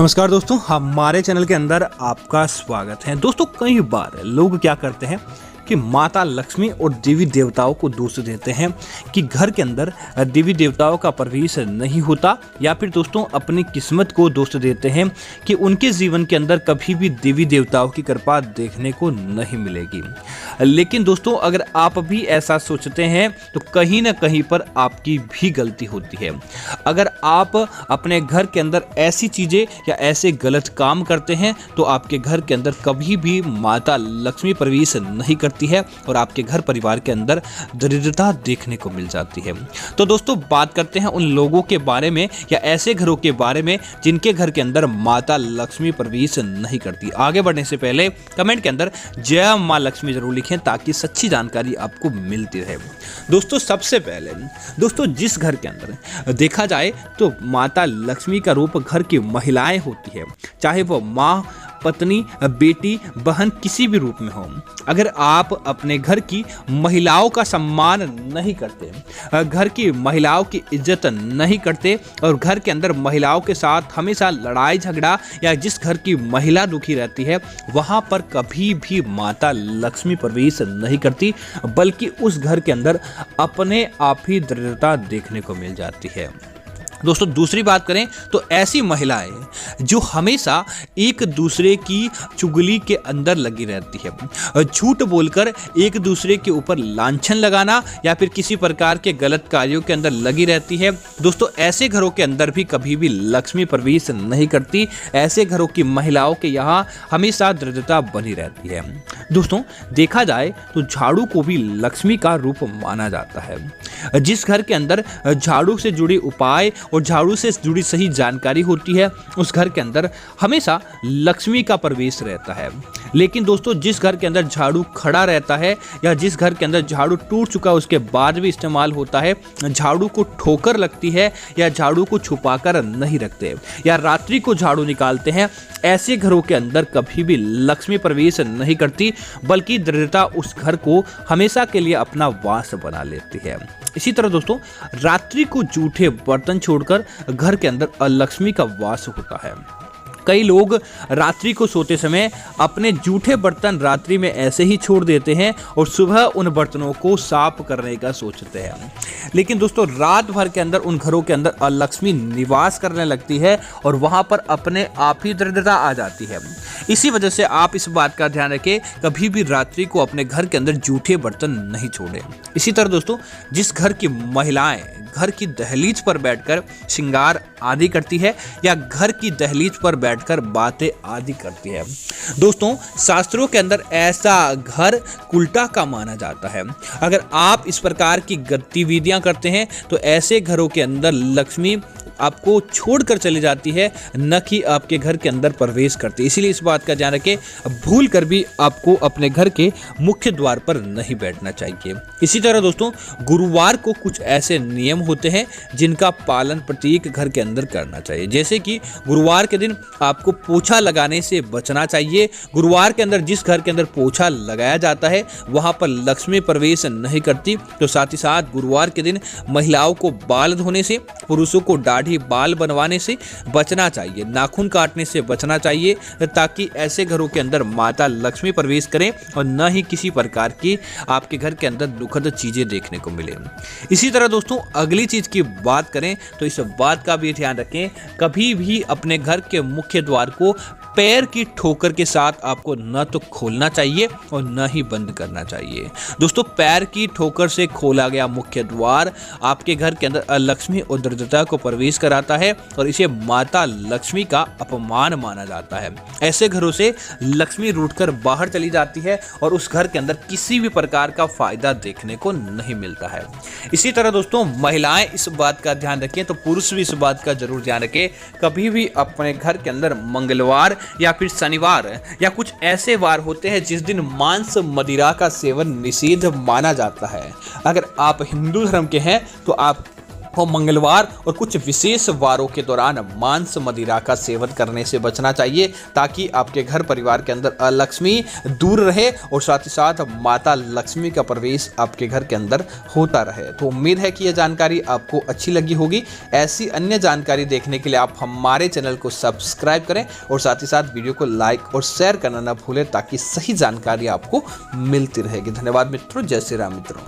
नमस्कार दोस्तों, हमारे चैनल के अंदर आपका स्वागत है। दोस्तों, कई बार लोग क्या करते हैं कि माता लक्ष्मी और देवी देवताओं को दोष देते हैं कि घर के अंदर देवी देवताओं का प्रवेश नहीं होता, या फिर दोस्तों अपनी किस्मत को दोष देते हैं कि उनके जीवन के अंदर कभी भी देवी देवताओं की कृपा देखने को नहीं मिलेगी। लेकिन दोस्तों, अगर आप भी ऐसा सोचते हैं तो कहीं ना कहीं पर आपकी भी गलती होती है। अगर आप अपने घर के अंदर ऐसी चीजें या ऐसे गलत काम करते हैं तो आपके घर के अंदर कभी भी माता लक्ष्मी प्रवेश नहीं करती है और आपके घर परिवार के अंदर दरिद्रता देखने को मिल जाती है। तो दोस्तों, बात करते हैं उन लोगों के बारे में या ऐसे घरों के बारे में जिनके घर के अंदर माता लक्ष्मी प्रवेश नहीं करती। आगे बढ़ने से पहले कमेंट के अंदर जय मां लक्ष्मी जरूर लिखें ताकि सच्ची जानकारी आपको मिलती रहे। दोस्तों, सबसे पहले दोस्तों जिस घर के अंदर देखा जाए तो माता लक्ष्मी का रूप घर की महिलाएं होती है, चाहे वो माँ, पत्नी, बेटी, बहन किसी भी रूप में हो। अगर आप अपने घर की महिलाओं का सम्मान नहीं करते, घर की महिलाओं की इज्जत नहीं करते और घर के अंदर महिलाओं के साथ हमेशा लड़ाई झगड़ा या जिस घर की महिला दुखी रहती है वहां पर कभी भी माता लक्ष्मी प्रवेश नहीं करती, बल्कि उस घर के अंदर अपने आप ही दरिद्रता देखने को मिल जाती है। दोस्तों, दूसरी बात करें तो ऐसी महिलाएं जो हमेशा एक दूसरे की चुगली के अंदर लगी रहती है, झूठ बोलकर एक दूसरे के ऊपर लांछन लगाना या फिर किसी प्रकार के गलत कार्यों के अंदर लगी रहती है, दोस्तों ऐसे घरों के अंदर भी कभी भी लक्ष्मी प्रवेश नहीं करती। ऐसे घरों की महिलाओं के यहाँ हमेशा दरिद्रता बनी रहती है। दोस्तों, देखा जाए तो झाड़ू को भी लक्ष्मी का रूप माना जाता है। जिस घर के अंदर झाड़ू से जुड़े उपाय और झाड़ू से जुड़ी सही जानकारी होती है उस घर के अंदर हमेशा लक्ष्मी का प्रवेश रहता है। लेकिन दोस्तों, जिस घर के अंदर झाड़ू खड़ा रहता है या जिस घर के अंदर झाड़ू टूट चुका उसके बाद भी इस्तेमाल होता है, झाड़ू को ठोकर लगती है या झाड़ू को छुपाकर नहीं रखते या रात्रि को झाड़ू निकालते हैं, ऐसे घरों के अंदर कभी भी लक्ष्मी प्रवेश नहीं करती, बल्कि दरिद्रता उस घर को हमेशा के लिए अपना वास बना लेती है। इसी तरह दोस्तों, रात्रि को जूठे बर्तन छोड़कर घर के अंदर अलक्ष्मी का वास होता है। कई लोग रात्रि को सोते समय अपने जूठे बर्तन रात्रि में ऐसे ही छोड़ देते हैं और सुबह उन बर्तनों को साफ करने का सोचते हैं। लेकिन दोस्तों, रात भर के अंदर उन घरों के अंदर अलक्ष्मी निवास करने लगती है और वहां पर अपने आप ही दरिद्रता आ जाती है। इसी वजह से आप इस बात का ध्यान रखें, कभी भी रात्रि को अपने घर के अंदर जूठे बर्तन नहीं छोड़ें। इसी तरह दोस्तों, जिस घर की महिलाएं घर की दहलीज पर बैठकर श्रृंगार आदि करती है या घर की दहलीज पर बैठकर बातें आदि करती है, दोस्तों शास्त्रों के अंदर ऐसा घर उल्टा का माना जाता है। अगर आप इस प्रकार की गतिविधियां करते हैं तो ऐसे घरों के अंदर लक्ष्मी आपको छोड़कर चली जाती है, न कि आपके घर के अंदर प्रवेश करती है। इसीलिए इस बात का ध्यान रखें, भूल कर भी आपको अपने घर के मुख्य द्वार पर नहीं बैठना चाहिए। इसी तरह दोस्तों, गुरुवार को कुछ ऐसे नियम होते हैं जिनका पालन प्रत्येक घर के अंदर करना चाहिए। जैसे कि गुरुवार के दिन आपको पोछा लगाने से बचना चाहिए। गुरुवार के अंदर जिस घर के अंदर पोछा लगाया जाता है वहां पर लक्ष्मी प्रवेश नहीं करती। तो साथ ही साथ गुरुवार के दिन महिलाओं को बाल धोने से, पुरुषों को दाढ़ी बाल बनवाने से बचना चाहिए, नाखून काटने से बचना चाहिए, ताकि ऐसे घरों के अंदर माता लक्ष्मी प्रवेश करें और न ही किसी प्रकार की आपके घर के अंदर दुखद चीजें देखने को मिले। इसी तरह दोस्तों, अगली चीज की बात करें तो इस बात का भी ध्यान रखें, कभी भी अपने घर के मुख्य द्वार को पैर की ठोकर के साथ आपको न तो खोलना चाहिए और न ही बंद करना चाहिए। दोस्तों, पैर की ठोकर से खोला गया मुख्य द्वार आपके घर के अंदर अलक्ष्मी और दरिद्रता को प्रवेश कराता है और इसे माता लक्ष्मी का अपमान माना जाता है। ऐसे घरों से लक्ष्मी रूठकर बाहर चली जाती है और उस घर के अंदर किसी भी प्रकार का फायदा देखने को नहीं मिलता है। इसी तरह दोस्तों, महिलाएं इस बात का ध्यान रखें तो पुरुष भी इस बात का जरूर ध्यान रखें, कभी भी अपने घर के अंदर मंगलवार या फिर शनिवार या कुछ ऐसे वार होते हैं जिस दिन मांस मदिरा का सेवन निषिद्ध माना जाता है। अगर आप हिंदू धर्म के हैं तो आप और मंगलवार और कुछ विशेष वारों के दौरान मांस मदिरा का सेवन करने से बचना चाहिए, ताकि आपके घर परिवार के अंदर अलक्ष्मी दूर रहे और साथ ही साथ माता लक्ष्मी का प्रवेश आपके घर के अंदर होता रहे। तो उम्मीद है कि यह जानकारी आपको अच्छी लगी होगी। ऐसी अन्य जानकारी देखने के लिए आप हमारे चैनल को सब्सक्राइब करें और साथ ही साथ वीडियो को लाइक और शेयर करना ना भूलें, ताकि सही जानकारी आपको मिलती रहेगी। धन्यवाद मित्रों। जय श्री राम मित्रों।